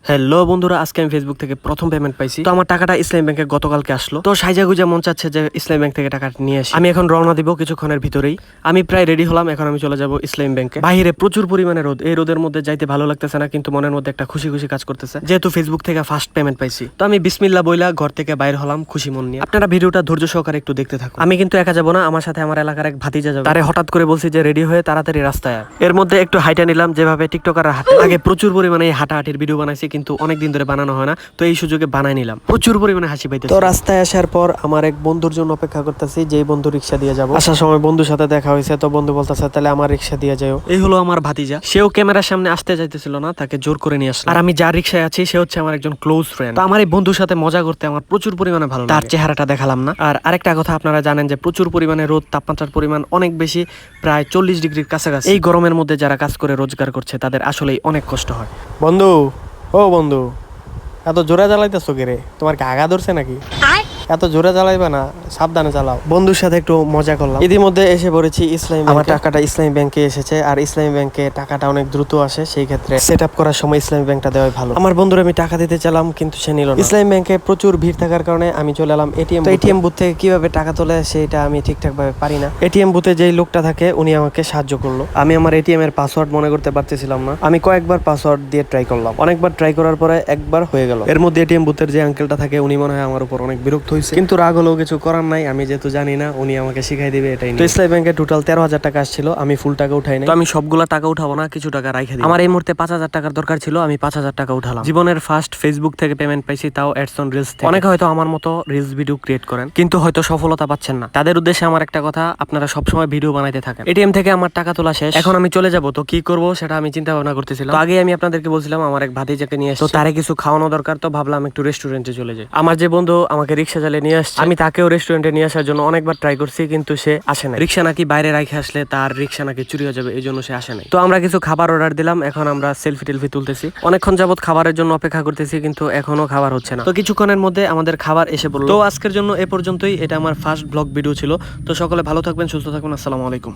Hello বন্ধুরা, আজকে আমি ফেসবুক থেকে প্রথম পেমেন্ট পাইছি। তো আমার টাকাটা ইসলামী ব্যাংকে গতকালকে আসলো। তো সাইজা গুজা মন চাচ্ছে যে ইসলামী ব্যাংক থেকে টাকা নিয়ে আসি। আমি এখন রওনা দিব কিছুক্ষণের ভিতরেই। আমি প্রায় রেডি হলাম, এখন আমি চলে যাব ইসলামী ব্যাংকে। বাইরে প্রচুর পরিমাণে রোদ, এই রোদের মধ্যে যাইতে ভালো লাগতেছে না, কিন্তু মনের মধ্যে একটা খুশি খুশি কাজ করতেছে, যেহেতু ফেসবুক থেকে ফার্স্ট পেমেন্ট পাইছি। তো আমি বিসমিল্লাহ বইলা ঘর থেকে বাইর হলাম খুশি মন নিয়ে। আপনারা ভিডিওটা ধৈর্য সহকারে একটু দেখতে থাকুন। আমি কিন্তু একা যাবো না, আমার সাথে আমার এলাকার এক ভাতিজা যাবে। তারে হঠাৎ করে বলছি যে রেডি হয়ে তাড়াতাড়ি রাস্তায় আয়। এর মধ্যে একটু হাইটা নিলাম, যেভাবে টিকটকাররা হাঁটে। আগে প্রচুর পরিমাণে হাঁটাহাঁটির ভিডিও বানাইছি, কিন্তু অনেকদিন ধরে বানানো হয় না, তো এই সুযোগে বানাই নিলাম। প্রচুর পরিমাণে হাসি পাইতেছে। তো রাস্তায় আসার পর আমার এক বন্ধুর জন্য অপেক্ষা করতেছি, যেই বন্ধু রিক্সা দিয়ে যাবো। আসার সময় বন্ধুর সাথে দেখা হয়েছে, তো বন্ধু বলতেছে তাহলে আমার রিক্সা দিয়ে যাও। এই হলো আমার ভাতিজা। সেও ক্যামেরার সামনে আসতে চাইতেছিল না, তাকে জোর করে নিয়ে আসলাম। আর আমি যার রিক্সায় আছি সে হচ্ছে আমার একজন ক্লোজ ফ্রেন্ড। তো আমার এই বন্ধুর সাথে মজা করতে আমার প্রচুর পরিমাণে ভালো লাগে। তার চেহারাটা দেখালাম না। আর আরেকটা কথা, আপনারা জানেন যে প্রচুর পরিমাণে রোদ, তাপমাত্রার পরিমাণ অনেক বেশি, প্রায় 40 ডিগ্রির কাছাকাছি। এই গরমের মধ্যে যারা কাজ করে রোজগার করছে তাদের আসলেই অনেক কষ্ট হয়। বন্ধু, ও বন্ধু, এত জোরে চালাইতেছো কে রে? তোমার কি আগা ধরছে নাকি? এত জোরে চালাইবে না, সাবধানে চালাও। বন্ধুর সাথে একটু মজা করলাম। ইতিমধ্যে এসে পড়েছি ইসলামী ব্যাংকে। আমার টাকাটা ইসলামী ব্যাংকে এসেছে, আর ইসলামী ব্যাংকে টাকাটা অনেক দ্রুত আসে, সেই ক্ষেত্রে সেট আপ করার সময় ইসলামী ব্যাংকটা দেওয়াই ভালো। আমার বন্ধুরা আমি টাকা দিতে চাইলাম, কিন্তু সে নিল না। ইসলামী ব্যাংকে প্রচুর ভিড় থাকার কারণে আমি চলে এলাম এটিএম। তো এটিএম বুথ থেকে কিভাবে টাকা তোলে সেটা আমি ঠিকঠাক ভাবে পারি না। এটিএম বুথে যেই লোকটা থাকে উনি আমাকে সাহায্য করলো। আমি আমার এটিএম এর পাসওয়ার্ড মনে করতে পারতেছিলাম না। আমি কয়েকবার পাসওয়ার্ড দিয়ে ট্রাই করলাম, অনেকবার ট্রাই করার পরে একবার হয়ে গেল। এর মধ্যে এটিএম বুথের যে আঙ্কেলটা থাকে উনি মনে হয় আমার উপর অনেক বিরক্ত হয়েছে, কিন্তু রাগ হলেও কিছু করার নাই। আমি যেহেতু জানি না, উনি আমাকে শিখাই দিবে এটাই। তো ইসলামী ব্যাংকে টোটাল 13,000 টাকা আসছিল, আমি ফুল টাকা উঠাই নাই। তো আমি সবগুলা টাকা উঠাবো না, কিছু টাকা রাখে দিই। আমার এই মুহূর্তে 5,000 টাকার দরকার ছিল, আমি 5,000 টাকা উঠালাম। জীবনের ফার্স্ট ফেসবুক থেকে পেমেন্ট পাইছি, তাও অ্যাডস অন রিলস থেকে। অনেকে হয়তো আমার মতো রিলস ভিডিও ক্রিয়েট করেন, কিন্তু হয়তো সফলতা পাচ্ছেন না। তাদের উদ্দেশ্যে আমার একটা কথা, আপনারা সবসময় ভিডিও বানাইতে থাকেন। এটিএম থেকে আমার টাকা তোলা শেষ, এখন আমি চলে যাব। তো কি করব সেটা আমি চিন্তা ভাবনা করতেছিলাম। আগে আমি আপনাদেরকে বলছিলাম আমার এক ভাতিজাকে নিয়ে আসছে, তো তারে কিছু খাওয়ানো দরকার, তো ভাবলাম একটু রেস্টুরেন্টে চলে যাই। আমার যে বন্ধু আমাকে রিক্সা চালিয়ে নিয়ে আসছে, আমি তাকেও রেস্টুরেন্টে নিয়ে আসার জন্য অনেকবার ট্রাই করছি, কিন্তু সে আসে না। রিক্সা নাকি বাইরে রাখে আসলে তার রিক্সা নাকি চুরি হয়ে যাবে, এই জন্য সে আসে নাই। তো আমরা কিছু খাবার অর্ডার দিলাম, এখন আমরা সেলফি টেলফি তুলতেছি। অনেকক্ষণ যাবত খাবারের জন্য অপেক্ষা করতেছি, কিন্তু এখনো খাবার হচ্ছে না। তো কিছুক্ষণের মধ্যে আমাদের খাবার এসে পড়লো। তো আজকের জন্য এ পর্যন্তই। এটা আমার ফার্স্ট ব্লগ ভিডিও ছিল। তো সকলে ভালো থাকবেন, সুস্থ থাকবেন। আসসালামু আলাইকুম।